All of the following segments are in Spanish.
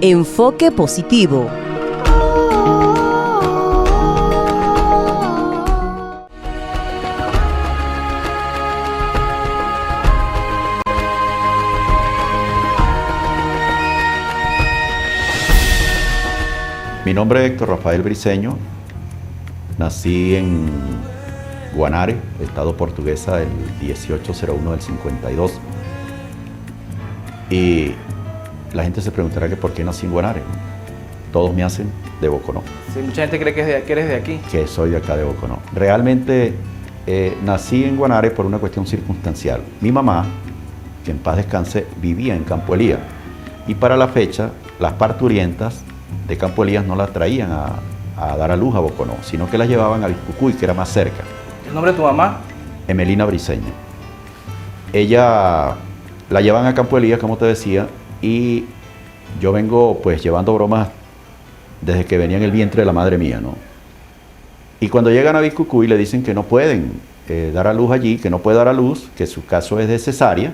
Enfoque positivo. Mi nombre es Héctor Rafael Briceño. Nací en Guanare, estado Portuguesa, el 1801 del 52. Y la gente se preguntará que por qué nací en Guanare. Todos me hacen de Boconó. Sí, mucha gente cree que eres de aquí. Que soy de acá de Boconó. Realmente nací en Guanare por una cuestión circunstancial. Mi mamá, que en paz descanse, vivía en Campo Elías. Y para la fecha, las parturientas de Campo Elías no las traían a dar a luz a Boconó, sino que las llevaban a Viscucuy, que era más cerca. ¿El nombre de tu mamá? Emelina Briceño. Ella la llevan a Campo Elías, como te decía, y yo vengo pues llevando bromas desde que venía en el vientre de la madre mía, ¿no? Y cuando llegan a Viscucuy le dicen que no pueden dar a luz allí, que no puede dar a luz, que su caso es de cesárea,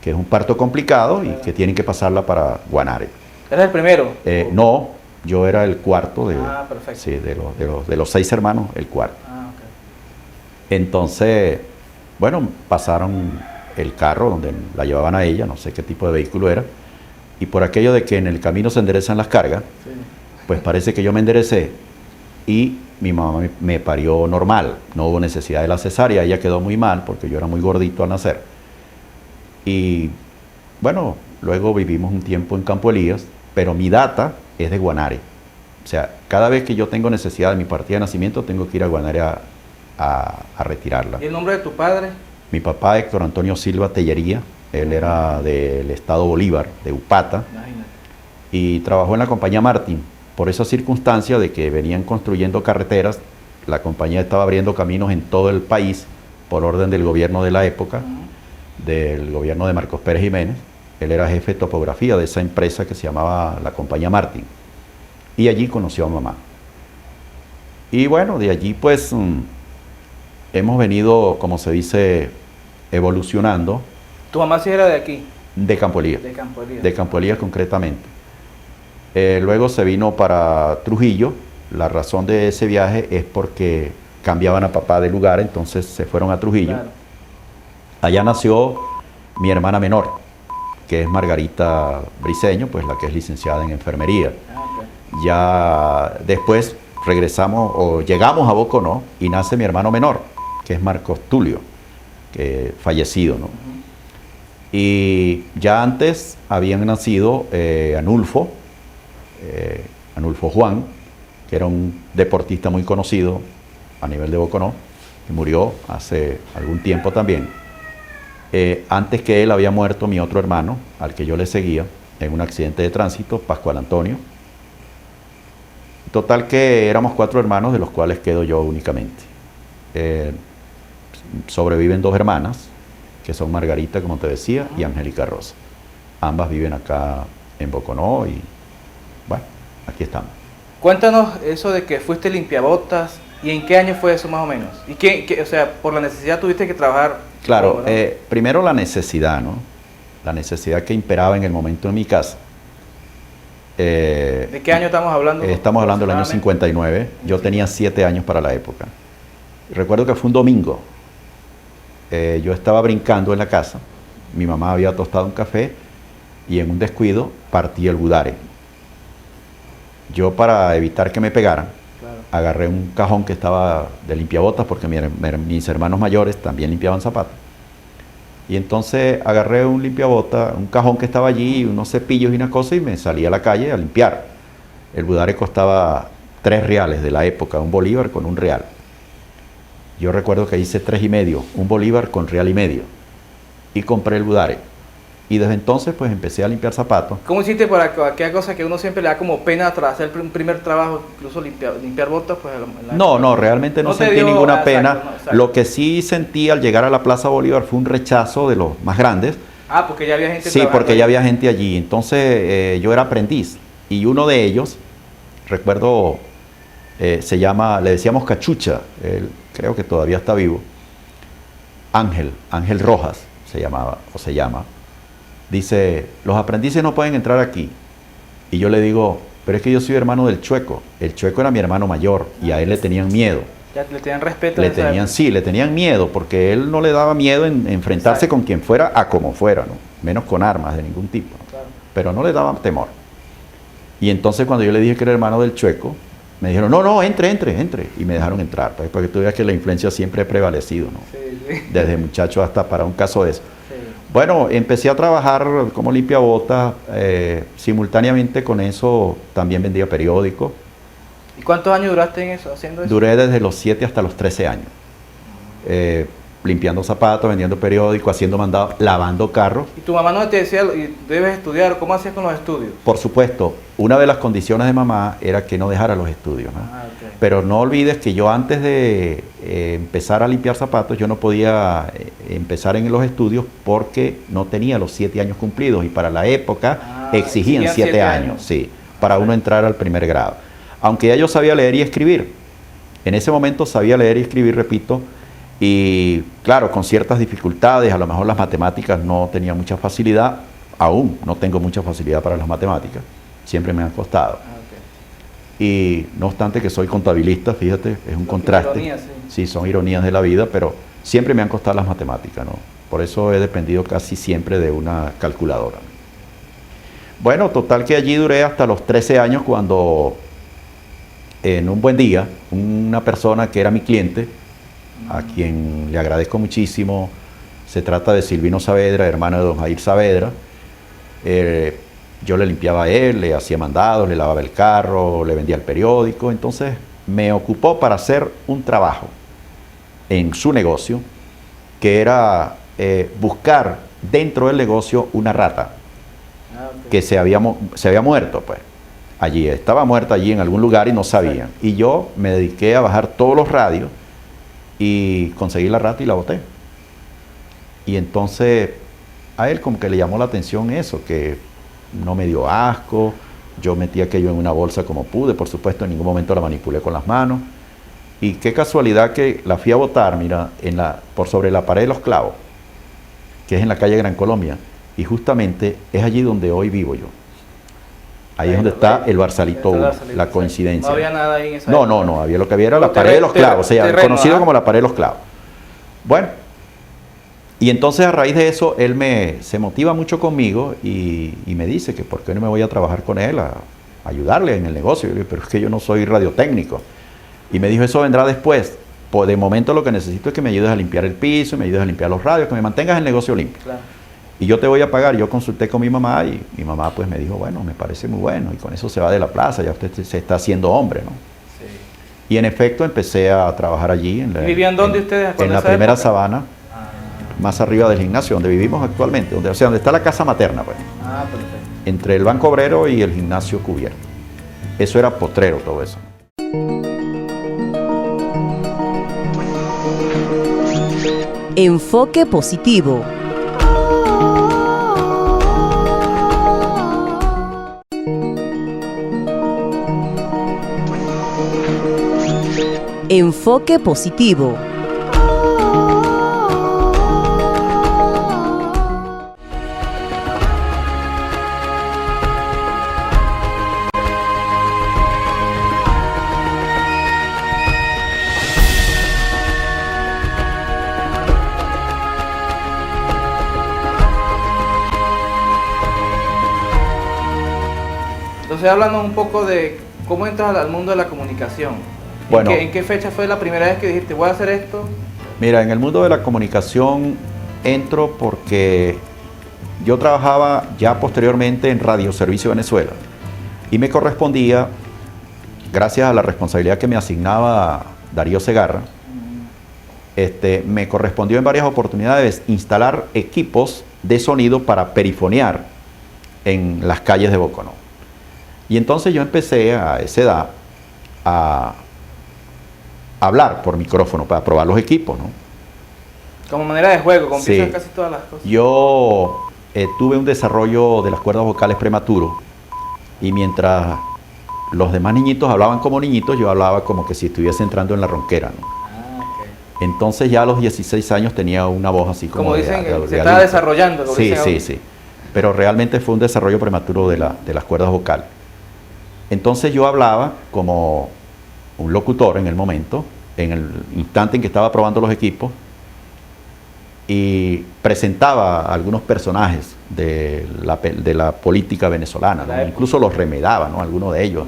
que es un parto complicado y que tienen que pasarla para Guanare. ¿Eres el primero? No, yo era el cuarto perfecto. Sí, de los 6 hermanos, el cuarto. Okay. Entonces, bueno, pasaron el carro donde la llevaban a ella, no sé qué tipo de vehículo era, y por aquello de que en el camino se enderezan las cargas, sí, pues parece que yo me enderecé y mi mamá me parió normal, no hubo necesidad de la cesárea, ella quedó muy mal porque yo era muy gordito al nacer. Y bueno, luego vivimos un tiempo en Campo Elías, pero mi data es de Guanare. O sea, cada vez que yo tengo necesidad de mi partida de nacimiento, tengo que ir a Guanare a retirarla. ¿Y el nombre de tu padre? Mi papá, Héctor Antonio Silva Tellería, él era del estado Bolívar, de Upata. Imagínate. Y trabajó en la compañía Martin. Por esa circunstancia de que venían construyendo carreteras, la compañía estaba abriendo caminos en todo el país por orden del gobierno de la época, del gobierno de Marcos Pérez Jiménez. Él era jefe de topografía de esa empresa que se llamaba la compañía Martin. Y allí conoció a mamá. Y bueno, de allí pues hemos venido, como se dice, evolucionando. ¿Tu mamá sí era de aquí? De Campo Elías. De Campo Elías. De Campo Elías concretamente. Luego se vino para Trujillo. La razón de ese viaje es porque cambiaban a papá de lugar, entonces se fueron a Trujillo. Claro. Allá nació mi hermana menor, que es Margarita Briceño, pues la que es licenciada en enfermería. Okay. Ya después regresamos o llegamos a Boconó y nace mi hermano menor, que es Marcos Tulio, que fallecido, ¿no? Y ya antes habían nacido Anulfo Juan, que era un deportista muy conocido a nivel de Boconó, que murió hace algún tiempo también. Antes que él había muerto mi otro hermano, al que yo le seguía, en un accidente de tránsito, Pascual Antonio. Total que éramos 4 hermanos, de los cuales quedo yo únicamente. Sobreviven 2 hermanas, que son Margarita, como te decía, y Angélica Rosa. Ambas viven acá en Boconó y bueno, aquí estamos. Cuéntanos eso de que fuiste limpiabotas y en qué año fue eso más o menos. Y o sea, por la necesidad tuviste que trabajar. Claro, ¿no? Primero la necesidad, ¿no? La necesidad que imperaba en el momento en mi casa. ¿De qué año estamos hablando? Estamos hablando del año 59. Yo tenía 7 años para la época. Recuerdo que fue un domingo. Yo estaba brincando en la casa. Mi mamá había tostado un café y en un descuido partí el budare. Yo, para evitar que me pegaran, claro, agarré un cajón que estaba de limpiabotas, porque mis hermanos mayores también limpiaban zapatos. Y entonces agarré un limpiabotas, un cajón que estaba allí, unos cepillos y una cosa, y me salí a la calle a limpiar. El budare costaba 3 reales de la época, un bolívar con un real. Yo recuerdo que hice 3,5, un bolívar con real y medio. Y compré el budare. Y desde entonces pues empecé a limpiar zapatos. ¿Cómo hiciste para aquella cosa que uno siempre le da como pena tras hacer un primer trabajo, incluso limpiar botas? Pues, no, realmente no sentí ninguna pena. Exacto, no, exacto. Lo que sí sentí al llegar a la Plaza Bolívar fue un rechazo de los más grandes. Ah, porque ya había gente. Sí, porque ya había gente allí. Entonces yo era aprendiz. Y uno de ellos, recuerdo, le decíamos Cachucha, él creo que todavía está vivo. Ángel Rojas se llamaba o se llama, dice, los aprendices no pueden entrar aquí. Y yo le digo, pero es que yo soy hermano del Chueco. El Chueco era mi hermano mayor y a él le tenían miedo. Ya le tenían respeto. Le tenían, sí, le tenían miedo porque él no le daba miedo en enfrentarse con quien fuera a como fuera, ¿no? Menos con armas de ningún tipo. Claro. Pero no le daba temor. Y entonces cuando yo le dije que era hermano del Chueco, me dijeron, no, entre. Y me dejaron entrar, pues, porque tú veas que la influencia siempre ha prevalecido, ¿no? Sí, sí. Desde muchacho hasta para un caso de eso. Sí. Bueno, empecé a trabajar como limpiabotas, simultáneamente con eso también vendía periódicos. ¿Y cuántos años duraste en eso, haciendo eso? Duré desde los 7 hasta los 13 años, limpiando zapatos, vendiendo periódicos, haciendo mandados, lavando carros. ¿Y tu mamá no te decía, y debes estudiar? ¿Cómo hacías con los estudios? Por supuesto, una de las condiciones de mamá era que no dejara los estudios, ¿no? Ok. Pero no olvides que yo antes de empezar a limpiar zapatos, yo no podía empezar en los estudios porque no tenía los 7 años cumplidos y para la época exigían 7 años, sí, para uno entrar al primer grado. Aunque ya yo sabía leer y escribir. En ese momento sabía leer y escribir, repito, y claro, con ciertas dificultades, a lo mejor las matemáticas no tenía mucha facilidad, aún no tengo mucha facilidad para las matemáticas, siempre me han costado. Ok. Y no obstante que soy contabilista, fíjate, es un contraste. Ironías, Sí, son ironías de la vida, pero siempre me han costado las matemáticas, ¿no? Por eso he dependido casi siempre de una calculadora. Bueno, total que allí duré hasta los 13 años cuando en un buen día, una persona que era mi cliente, a quien le agradezco muchísimo, se trata de Silvino Saavedra, hermano de don Jair Saavedra, yo le limpiaba a él, le hacía mandados, le lavaba el carro, le vendía el periódico, entonces me ocupó para hacer un trabajo en su negocio, que era buscar dentro del negocio una rata Ok. que se había muerto, pues. Allí, estaba muerta allí en algún lugar y no sabían. Y yo me dediqué a bajar todos los radios y conseguí la rata y la boté. Y entonces a él como que le llamó la atención eso, que no me dio asco, yo metí aquello en una bolsa como pude, por supuesto en ningún momento la manipulé con las manos. Y qué casualidad que la fui a botar, mira, por sobre la pared de los clavos, que es en la calle Gran Colombia, y justamente es allí donde hoy vivo yo. Ahí es donde está el Barsalito 1, la coincidencia. No había nada ahí en esa No, había lo que había era la Un pared de los clavos, o sea, terreno, conocido ¿ah? como la pared de los clavos. Bueno, y entonces a raíz de eso, él se motiva mucho conmigo y me dice que por qué no me voy a trabajar con él, a ayudarle en el negocio. Yo le digo, pero es que yo no soy radiotécnico. Y me dijo, eso vendrá después. Pues de momento lo que necesito es que me ayudes a limpiar el piso, me ayudes a limpiar los radios, que me mantengas el negocio limpio. Claro. Y yo te voy a pagar. Yo consulté con mi mamá y mi mamá pues me dijo, bueno, me parece muy bueno y con eso se va de la plaza, ya usted se está haciendo hombre, ¿no? Sí. Y en efecto empecé a trabajar allí. ¿Y vivían dónde ustedes? En la esa primera época? sabana, más arriba del gimnasio, donde vivimos actualmente, donde está la casa materna, pues, Perfecto. entre el Banco Obrero y el gimnasio cubierto. Eso era potrero, todo eso. Enfoque positivo. Enfoque positivo. Entonces, háblanos un poco de cómo entras al mundo de la comunicación. Bueno. ¿En qué fecha fue la primera vez que dijiste, voy a hacer esto? Mira, en el mundo de la comunicación entro porque yo trabajaba ya posteriormente en Radio Servicio Venezuela y me correspondía, gracias a la responsabilidad que me asignaba Darío Segarra, me correspondió en varias oportunidades instalar equipos de sonido para perifonear en las calles de Boconó. Y entonces yo empecé a esa edad a hablar por micrófono para probar los equipos, ¿no? Como manera de juego, como Sí. empiezan casi todas las cosas. Yo tuve un desarrollo de las cuerdas vocales prematuro y mientras los demás niñitos hablaban como niñitos, yo hablaba como que si estuviese entrando en la ronquera, ¿no? Entonces ya a los 16 años tenía una voz así como Dicen, de se adulto. estaba desarrollando. Como Sí, dicen sí, ahora. sí. Pero realmente fue un desarrollo prematuro de las cuerdas vocales. Entonces yo hablaba como un locutor en el momento, en el instante en que estaba probando los equipos, y presentaba a algunos personajes de la política venezolana, ¿no? Incluso los remedaba, ¿no? Algunos de ellos.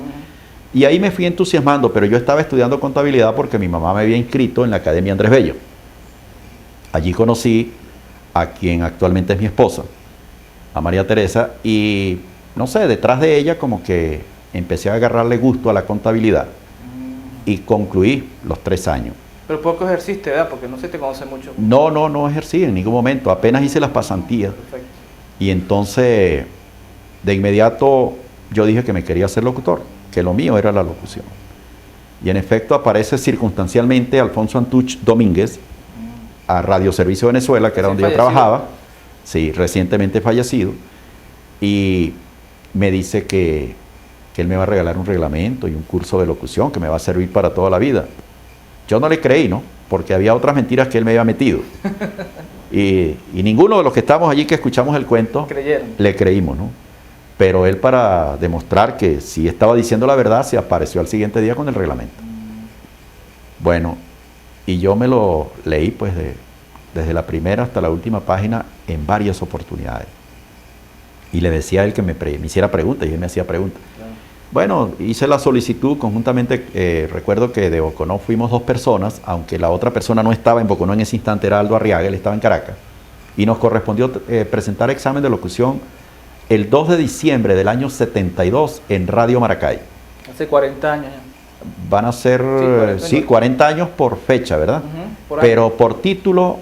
Y ahí me fui entusiasmando, pero yo estaba estudiando contabilidad porque mi mamá me había inscrito en la Academia Andrés Bello. Allí conocí a quien actualmente es mi esposa, a María Teresa, y no sé, detrás de ella como que empecé a agarrarle gusto a la contabilidad y concluí los 3 años. Pero poco ejerciste, ¿verdad? Porque no se te conoce mucho. No ejercí en ningún momento, apenas hice las pasantías. Perfecto. Y entonces, de inmediato, yo dije que me quería ser locutor, que lo mío era la locución. Y en efecto aparece circunstancialmente Alfonso Antuch Domínguez a Radio Servicio Venezuela, que era donde yo trabajaba, sí, recientemente fallecido, y me dice que él me va a regalar un reglamento y un curso de locución que me va a servir para toda la vida. Yo no le creí, ¿no? Porque había otras mentiras que él me había metido. Y ninguno de los que estamos allí que escuchamos el cuento Creyeron. le creímos, ¿no? Pero él, para demostrar que sí estaba diciendo la verdad, se apareció al siguiente día con el reglamento. Bueno, y yo me lo leí pues desde la primera hasta la última página en varias oportunidades. Y le decía a él que me hiciera preguntas y él me hacía preguntas. Claro. Bueno, hice la solicitud conjuntamente, recuerdo que de Boconó fuimos 2 personas, aunque la otra persona no estaba en Boconó en ese instante, era Aldo Arriaga, él estaba en Caracas, y nos correspondió presentar examen de locución el 2 de diciembre del año 72 en Radio Maracay. Hace 40 años ya. Van a ser, sí, 40 años por fecha, ¿verdad? Por Pero año. por título,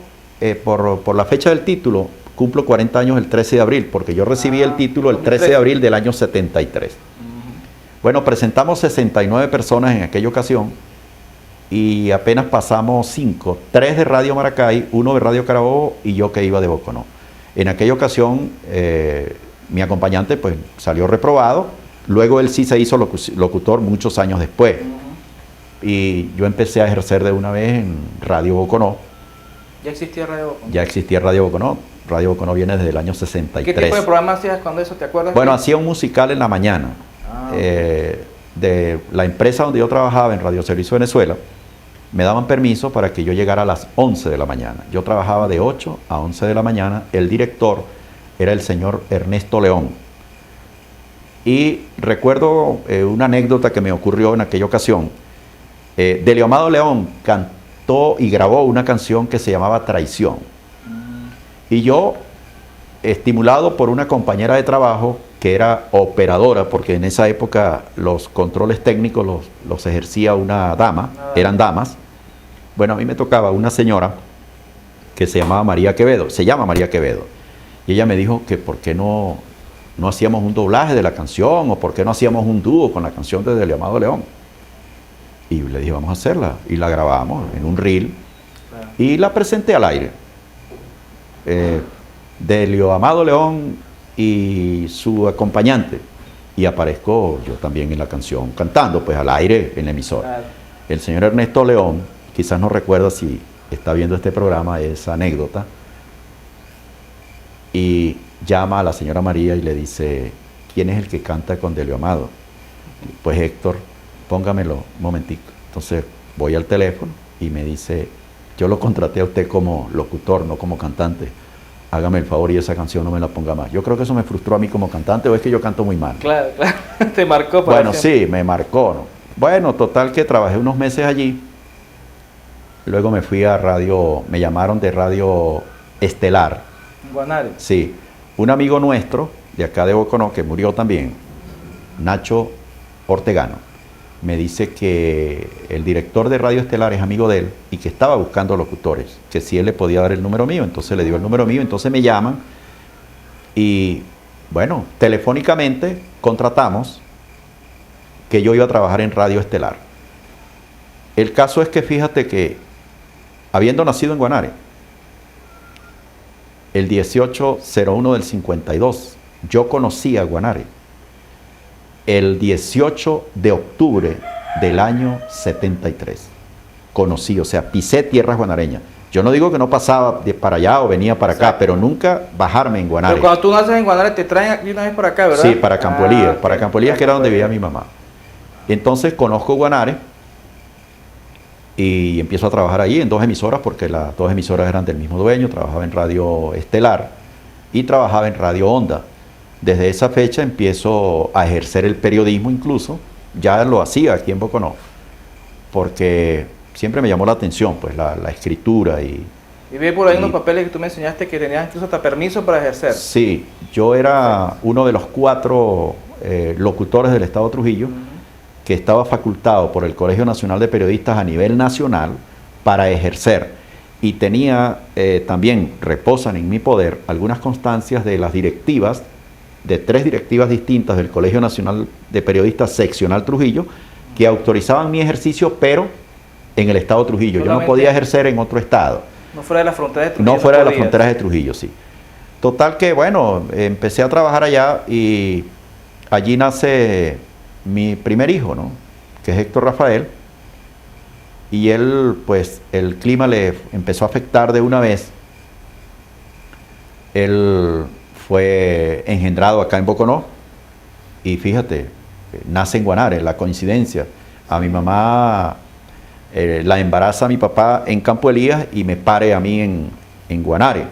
por la fecha del título, cumplo 40 años el 13 de abril, porque yo recibí el título el 13 de abril del año 73. Bueno, presentamos 69 personas en aquella ocasión y apenas pasamos 5, 3 de Radio Maracay, 1 de Radio Carabobo y yo que iba de Boconó. En aquella ocasión mi acompañante pues salió reprobado, luego él sí se hizo locutor muchos años después y yo empecé a ejercer de una vez en Radio Boconó. ¿Ya existía Radio Boconó? Ya existía Radio Boconó. Radio Boconó viene desde el año 63. ¿Qué tipo de programa hacías cuando eso? ¿Te acuerdas? Bueno, hacía un musical en la mañana. De la empresa donde yo trabajaba en Radio Servicio Venezuela, me daban permiso para que yo llegara a las 11 de la mañana. Yo trabajaba de 8 a 11 de la mañana. El director era el señor Ernesto León. Y recuerdo una anécdota que me ocurrió en aquella ocasión. Delio Amado León cantó y grabó una canción que se llamaba Traición. Y yo, estimulado por una compañera de trabajo que era operadora, porque en esa época los controles técnicos los ejercía una dama, eran damas. Bueno, a mí me tocaba una señora que se llamaba María Quevedo, se llama María Quevedo, y ella me dijo que por qué no hacíamos un doblaje de la canción, o por qué no hacíamos un dúo con la canción de Delio Amado León. Y le dije, vamos a hacerla, y la grabamos en un reel, y la presenté al aire. Delio Amado León y su acompañante, y aparezco yo también en la canción cantando pues al aire en la emisora. Claro. El señor Ernesto León quizás no recuerda, si está viendo este programa, esa anécdota, y llama a la señora María y le dice, ¿quién es el que canta con Delio Amado? Pues Héctor, póngamelo un momentico. Entonces voy al teléfono y me dice, yo lo contraté a usted como locutor, no como cantante. Hágame el favor y esa canción no me la ponga más. Yo creo que eso me frustró a mí como cantante, o es que yo canto muy mal. Claro, claro. Te marcó para Bueno, siempre. sí, me marcó, ¿no? Bueno, total que trabajé unos meses allí. Luego me fui a radio, me llamaron de Radio Estelar. Guanare. Sí, un amigo nuestro de acá de Boconó, que murió también, Nacho Ortegano, me dice que el director de Radio Estelar es amigo de él y que estaba buscando locutores, que si él le podía dar el número mío. Entonces le dio el número mío, entonces me llaman y bueno, telefónicamente contratamos que yo iba a trabajar en Radio Estelar. El caso es que fíjate que, habiendo nacido en Guanare, el 1801 del 52, yo conocí a Guanare el 18 de octubre del año 73. conocí, o sea, pisé tierras guanareñas. Yo no digo que no pasaba para allá o venía para acá, pero nunca bajarme en Guanare. Pero cuando tú naces en Guanare, te traen aquí una vez por acá, ¿verdad? Sí, para Campo Elías, ok. para Campo Elías, que era donde vivía mi mamá. Entonces conozco Guanare y empiezo a trabajar allí en dos emisoras, porque las dos emisoras eran del mismo dueño. Trabajaba en Radio Estelar y trabajaba en Radio Onda. Desde esa fecha empiezo a ejercer el periodismo, incluso ya lo hacía aquí en Boconó, porque siempre me llamó la atención pues la escritura y Y vi por ahí unos papeles que tú me enseñaste que tenías incluso hasta permiso para ejercer. sí, yo era uno de los 4 locutores del Estado Trujillo que estaba facultado por el Colegio Nacional de Periodistas a nivel nacional para ejercer, y tenía también, reposan en mi poder, algunas constancias de las directivas, de 3 directivas distintas del Colegio Nacional de Periodistas Seccional Trujillo, que autorizaban mi ejercicio, pero en el Estado Trujillo. Yo no podía ejercer en otro estado. No fuera de las fronteras de Trujillo. No fuera de las fronteras de Trujillo, sí. Total que, bueno, empecé a trabajar allá y allí nace mi primer hijo, ¿no? Que es Héctor Rafael. Y él, pues, el clima le empezó a afectar de una vez. Él fue engendrado acá en Boconó y fíjate, nace en Guanare, la coincidencia. A mi mamá la embaraza a mi papá en Campo Elías y me pare a mí en Guanare.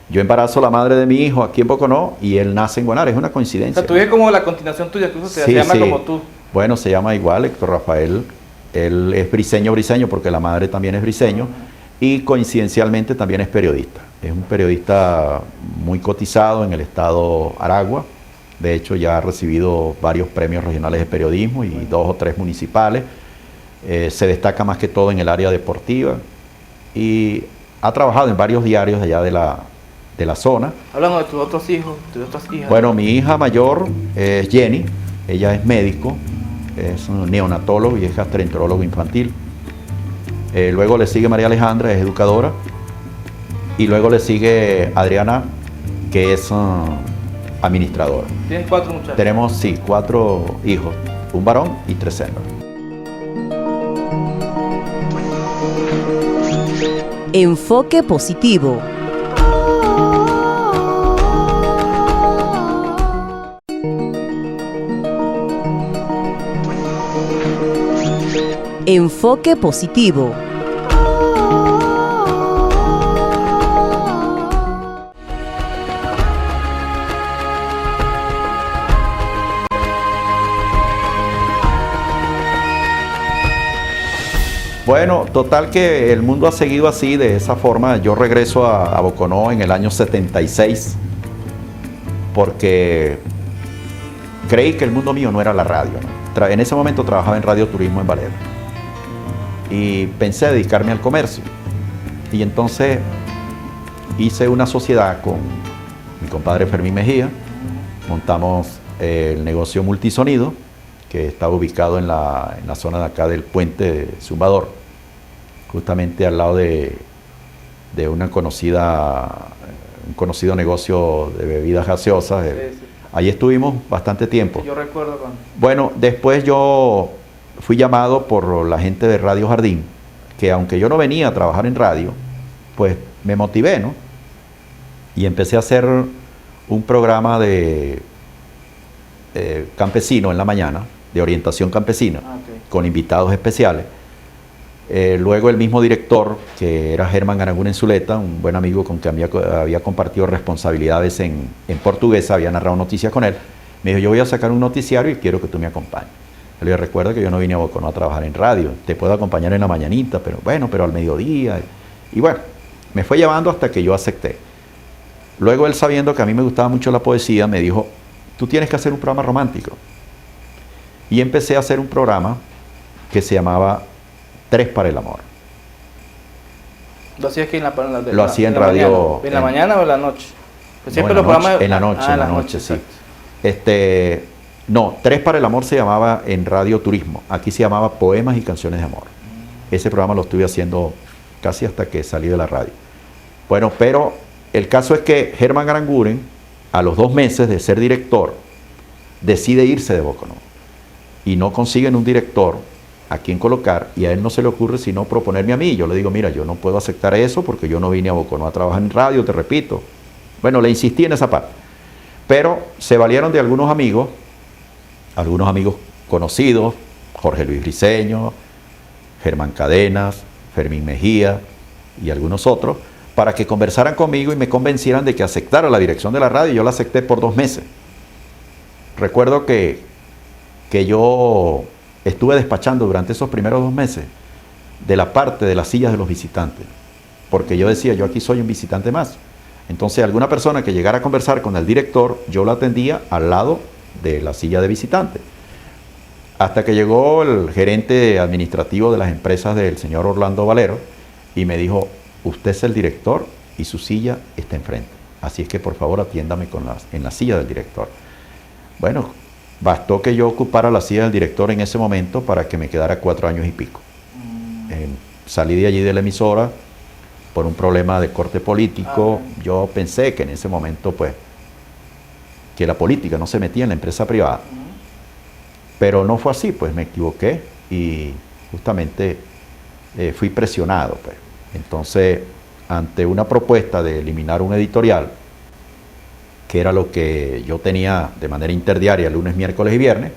Yo embarazo a la madre de mi hijo aquí en Boconó y él nace en Guanare, es una O coincidencia. sea, tú eres como la continuación tuya, incluso se Sí, llama sí. como tú. Bueno, se llama igual, Héctor Rafael. Él es briseño porque la madre también es briseño y coincidencialmente también es periodista. Es un periodista muy cotizado en el estado Aragua. De hecho, ya ha recibido varios premios regionales de periodismo y 2 o 3 municipales. Se destaca más que todo en el área deportiva y ha trabajado en varios diarios de allá de la zona. Hablando de tus otros hijos, tus otras hijas. Bueno, mi hija mayor es Jenny, ella es médico, es un neonatólogo y es gastroenterólogo infantil. Luego le sigue María Alejandra, es educadora. Y luego le sigue Adriana, que es administradora. Tienes 4 muchachos. Tenemos, sí, 4 hijos, un varón y 3 hembras. Enfoque positivo. Enfoque positivo. Bueno, total que el mundo ha seguido así, de esa forma. Yo regreso a Boconó en el año 76 porque creí que el mundo mío no era la radio, ¿no? En ese momento trabajaba en Radio Turismo en Valera y pensé dedicarme al comercio. Y entonces hice una sociedad con mi compadre Fermín Mejía, montamos el negocio Multisonido, que estaba ubicado en la zona de acá del puente de Zumbador, justamente al lado de un conocido negocio de bebidas gaseosas. Sí. Allí estuvimos bastante tiempo. Yo recuerdo cuando... Bueno, después yo fui llamado por la gente de Radio Jardín, que aunque yo no venía a trabajar en radio, pues me motivé, ¿no? Y empecé a hacer un programa de campesino en la mañana, de orientación campesina, con invitados especiales. Luego el mismo director, que era Germán Garangún en Zuleta, un buen amigo con quien había compartido responsabilidades en Portuguesa, había narrado noticias con él, me dijo: yo voy a sacar un noticiario y quiero que tú me acompañes. Yo le dije: recuerda que yo no vine a Boconó a trabajar en radio, te puedo acompañar en la mañanita, pero bueno, pero al mediodía. Y bueno, me fue llevando hasta que yo acepté. Luego él, sabiendo que a mí me gustaba mucho la poesía, me dijo: tú tienes que hacer un programa romántico. Y empecé a hacer un programa que se llamaba 3 para el amor. ¿Lo hacías aquí en Lo hacía en radio. ¿En la mañana o en la noche? Pues siempre no, los programas... en la noche, sí. No, 3 para el amor se llamaba en Radio Turismo. Aquí se llamaba Poemas y Canciones de Amor. Ese programa lo estuve haciendo casi hasta que salí de la radio. Bueno, pero el caso es que Germán Aranguren, a los 2 meses de ser director, decide irse de Boconó. Y no consiguen un director a quién colocar, y a él no se le ocurre sino proponerme a mí. Yo le digo, mira, yo no puedo aceptar eso porque yo no vine a Boconó a trabajar en radio, te repito. Bueno, le insistí en esa parte. Pero se valieron de algunos amigos conocidos, Jorge Luis Briceño, Germán Cadenas, Fermín Mejía y algunos otros, para que conversaran conmigo y me convencieran de que aceptara la dirección de la radio. Yo la acepté por 2 meses. Recuerdo que yo estuve despachando durante esos primeros 2 meses de la parte de las sillas de los visitantes, porque yo decía, yo aquí soy un visitante más. Entonces alguna persona que llegara a conversar con el director, yo la atendía al lado de la silla de visitante. Hasta que llegó el gerente administrativo de las empresas del señor Orlando Valero y me dijo, usted es el director y su silla está enfrente. Así es que por favor atiéndame en la silla del director. Bueno, bastó que yo ocupara la silla del director en ese momento para que me quedara 4 años y pico. Salí de allí de la emisora por un problema de corte político. Yo pensé que en ese momento, pues, que la política no se metía en la empresa privada. Pero no fue así, pues me equivoqué y justamente fui presionado, pues. Entonces, ante una propuesta de eliminar un editorial, que era lo que yo tenía de manera interdiaria lunes, miércoles y viernes,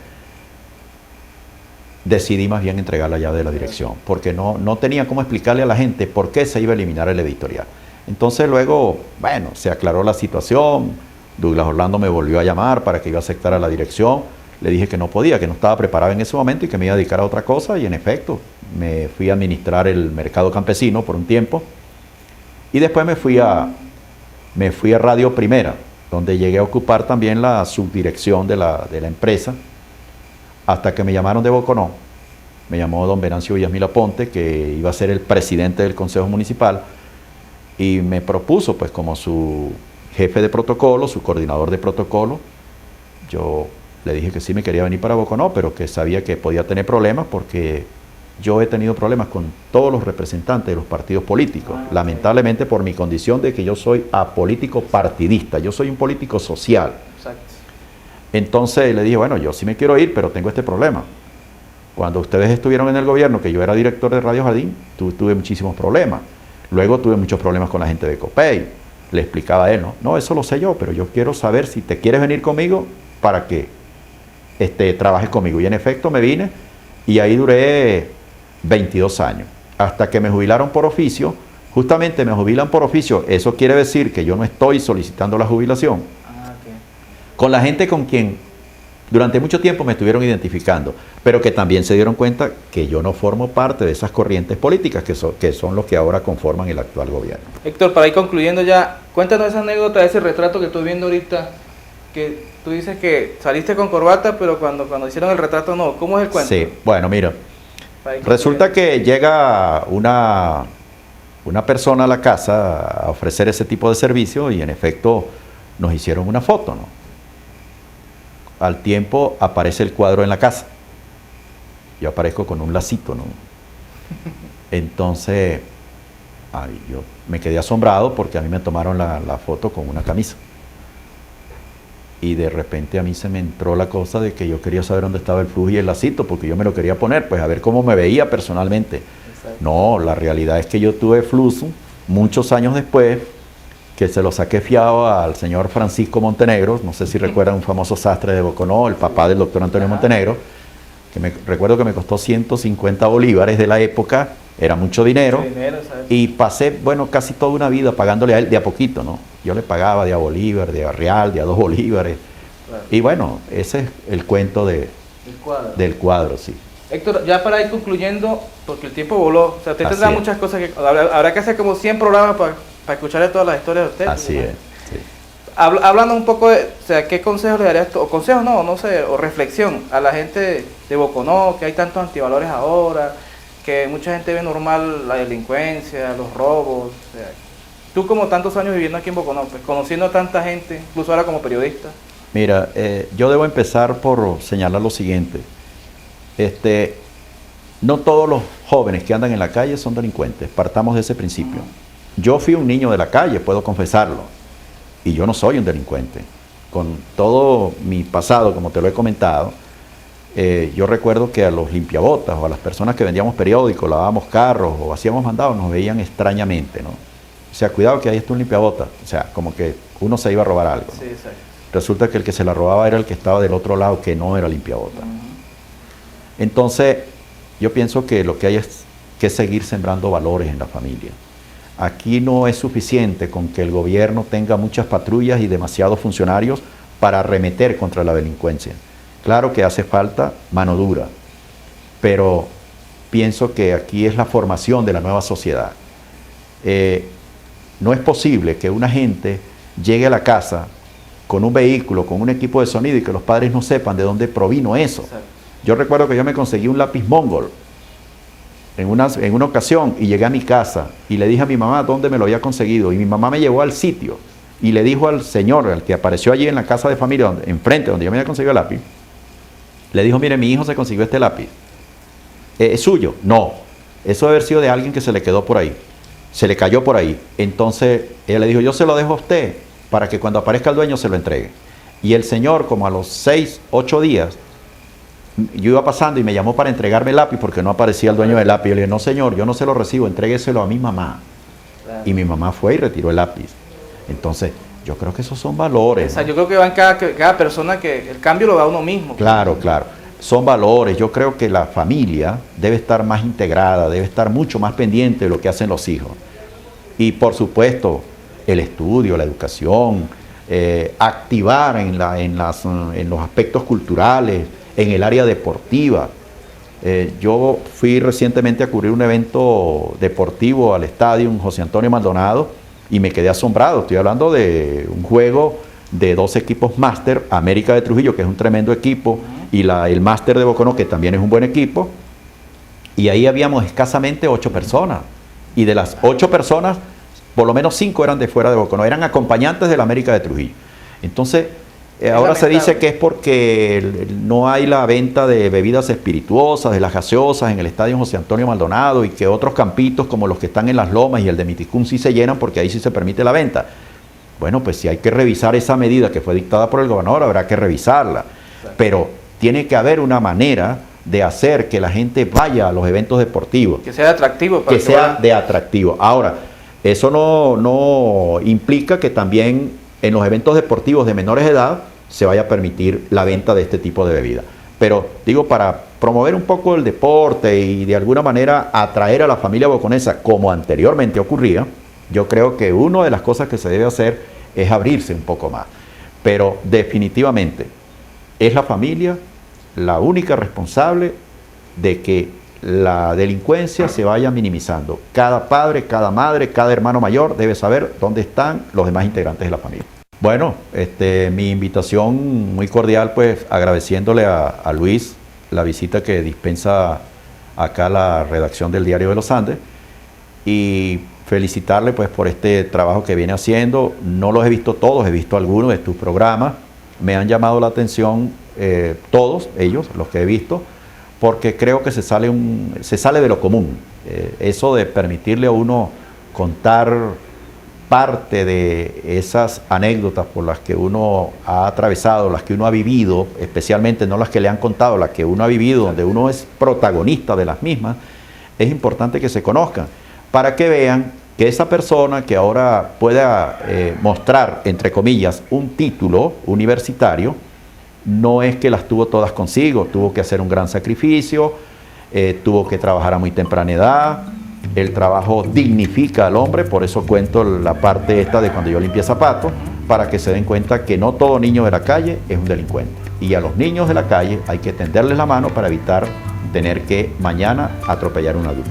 decidí más bien entregar la llave de la dirección, porque no tenía cómo explicarle a la gente por qué se iba a eliminar el editorial. Entonces luego, bueno, se aclaró la situación, Douglas Orlando me volvió a llamar para que yo aceptara la dirección, le dije que no podía, que no estaba preparado en ese momento y que me iba a dedicar a otra cosa, y en efecto, me fui a administrar el mercado campesino por un tiempo, y después me fui a Radio Primera, donde llegué a ocupar también la subdirección de la empresa, hasta que me llamaron de Boconó. Me llamó don Venancio Villasmil Aponte, que iba a ser el presidente del Consejo Municipal, y me propuso, pues, como su jefe de protocolo, su coordinador de protocolo. Yo le dije que sí me quería venir para Boconó, pero que sabía que podía tener problemas, porque yo he tenido problemas con todos los representantes de los partidos políticos, lamentablemente por mi condición de que yo soy apolítico partidista, yo soy un político social. Exacto. Entonces le dije, bueno, yo sí me quiero ir, pero tengo este problema. Cuando ustedes estuvieron en el gobierno, que yo era director de Radio Jardín, tuve muchísimos problemas. Luego tuve muchos problemas con la gente de Copey. Le explicaba a él, no, eso lo sé yo, pero yo quiero saber si te quieres venir conmigo para que trabajes conmigo. Y en efecto me vine y ahí duré 22 años, hasta que me jubilaron por oficio. Justamente me jubilan por oficio, eso quiere decir que yo no estoy solicitando la jubilación. Con la gente con quien durante mucho tiempo me estuvieron identificando, pero que también se dieron cuenta que yo no formo parte de esas corrientes políticas que son los que ahora conforman el actual gobierno. Héctor, para ir concluyendo ya, cuéntanos esa anécdota, ese retrato que estoy viendo ahorita, que tú dices que saliste con corbata, pero cuando hicieron el retrato no. ¿Cómo es el cuento? Sí, bueno, mira, resulta que llega una persona a la casa a ofrecer ese tipo de servicio y en efecto nos hicieron una foto, ¿no? Al tiempo aparece el cuadro en la casa. Yo aparezco con un lacito, ¿no? Entonces, yo me quedé asombrado porque a mí me tomaron la foto con una camisa. Y de repente a mí se me entró la cosa de que yo quería saber dónde estaba el flujo y el lacito, porque yo me lo quería poner, pues a ver cómo me veía personalmente. Exacto. No, la realidad es que yo tuve flujo muchos años después, que se lo saqué fiado al señor Francisco Montenegro, no sé si recuerdan, un famoso sastre de Boconó, el papá del doctor Antonio Montenegro, que recuerdo que me costó 150 bolívares de la época, era mucho dinero, y pasé, bueno, casi toda una vida pagándole a él de a poquito, ¿no? Yo le pagaba de a bolívar, de a real, de a 2 bolívares, claro. Y bueno, ese es el cuento del cuadro, sí. Héctor, ya para ir concluyendo, porque el tiempo voló, o sea, usted tendrá muchas cosas que... Habrá que hacer como 100 programas para escuchar todas las historias de usted. Así es, sí. Hablando un poco de, o sea, ¿qué consejos le darías tú? O consejos no sé, o reflexión a la gente de Boconó, que hay tantos antivalores ahora, que mucha gente ve normal la delincuencia, los robos, o sea, tú como tantos años viviendo aquí en Boconó, pues conociendo a tanta gente, incluso ahora como periodista. Mira, yo debo empezar por señalar lo siguiente. No todos los jóvenes que andan en la calle son delincuentes, partamos de ese principio. Yo fui un niño de la calle, puedo confesarlo, y yo no soy un delincuente. Con todo mi pasado, como te lo he comentado, Yo recuerdo que a los limpiabotas o a las personas que vendíamos periódicos, lavábamos carros o hacíamos mandados, nos veían extrañamente, ¿no? O sea, cuidado que ahí está un limpiabotas. O sea, como que uno se iba a robar algo, ¿no? Sí, exacto. Resulta que el que se la robaba era el que estaba del otro lado, que no era limpiabotas. Entonces, yo pienso que lo que hay es que seguir sembrando valores en la familia. Aquí no es suficiente con que el gobierno tenga muchas patrullas y demasiados funcionarios para arremeter contra la delincuencia. Claro que hace falta mano dura, pero pienso que aquí es la formación de la nueva sociedad. No es posible que una gente llegue a la casa con un vehículo, con un equipo de sonido y que los padres no sepan de dónde provino eso. Exacto. Yo recuerdo que yo me conseguí un lápiz Mongol en una ocasión y llegué a mi casa y le dije a mi mamá dónde me lo había conseguido y mi mamá me llevó al sitio y le dijo al señor, al que apareció allí en la casa de familia, enfrente donde yo me había conseguido el lápiz, le dijo, mire, mi hijo se consiguió este lápiz. ¿Es suyo? No. Eso debe haber sido de alguien que se le quedó por ahí. Se le cayó por ahí. Entonces ella le dijo, yo se lo dejo a usted para que cuando aparezca el dueño se lo entregue. Y el señor, como a los 6, 8 días, yo iba pasando y me llamó para entregarme el lápiz porque no aparecía el dueño del lápiz. Yo le dije, no señor, yo no se lo recibo, entrégueselo a mi mamá. Claro. Y mi mamá fue y retiró el lápiz. Entonces, yo creo que esos son valores. O sea, yo creo que va en cada persona, que el cambio lo da uno mismo. Claro, claro. Son valores. Yo creo que la familia debe estar más integrada, debe estar mucho más pendiente de lo que hacen los hijos. Y por supuesto, el estudio, la educación, activar en los aspectos culturales, en el área deportiva. Yo fui recientemente a cubrir un evento deportivo al estadio José Antonio Maldonado y me quedé asombrado. Estoy hablando de un juego de 2 equipos máster, América de Trujillo, que es un tremendo equipo, y el máster de Boconó, que también es un buen equipo, y ahí habíamos escasamente 8 personas, y de las 8 personas, por lo menos 5 eran de fuera de Boconó, eran acompañantes de la América de Trujillo. Entonces, ahora se dice que es porque no hay la venta de bebidas espirituosas, de las gaseosas en el estadio José Antonio Maldonado y que otros campitos como los que están en Las Lomas y el de Miticún sí se llenan porque ahí sí se permite la venta. Bueno, pues si hay que revisar esa medida que fue dictada por el gobernador, habrá que revisarla. Pero tiene que haber una manera de hacer que la gente vaya a los eventos deportivos. Que sea de atractivo. Que sea de atractivo. Ahora, eso no implica que también en los eventos deportivos de menores de edad se vaya a permitir la venta de este tipo de bebida. Pero digo, para promover un poco el deporte y de alguna manera atraer a la familia boconesa, como anteriormente ocurría, yo creo que una de las cosas que se debe hacer es abrirse un poco más. Pero definitivamente es la familia la única responsable de que la delincuencia se vaya minimizando. Cada padre, cada madre, cada hermano mayor debe saber dónde están los demás integrantes de la familia. Bueno, mi invitación muy cordial, pues agradeciéndole a Luis la visita que dispensa acá a la redacción del Diario de los Andes y felicitarle pues por este trabajo que viene haciendo. No los he visto todos, he visto algunos de tus programas. Me han llamado la atención todos ellos, los que he visto, porque creo que se sale de lo común. Eso de permitirle a uno contar parte de esas anécdotas por las que uno ha atravesado, las que uno ha vivido, especialmente no las que le han contado, las que uno ha vivido, donde uno es protagonista de las mismas, es importante que se conozcan, para que vean que esa persona que ahora pueda mostrar, entre comillas, un título universitario, no es que las tuvo todas consigo, tuvo que hacer un gran sacrificio, tuvo que trabajar a muy temprana edad. El trabajo dignifica al hombre, por eso cuento la parte esta de cuando yo limpié zapatos, para que se den cuenta que no todo niño de la calle es un delincuente. Y a los niños de la calle hay que tenderles la mano para evitar tener que mañana atropellar a un adulto.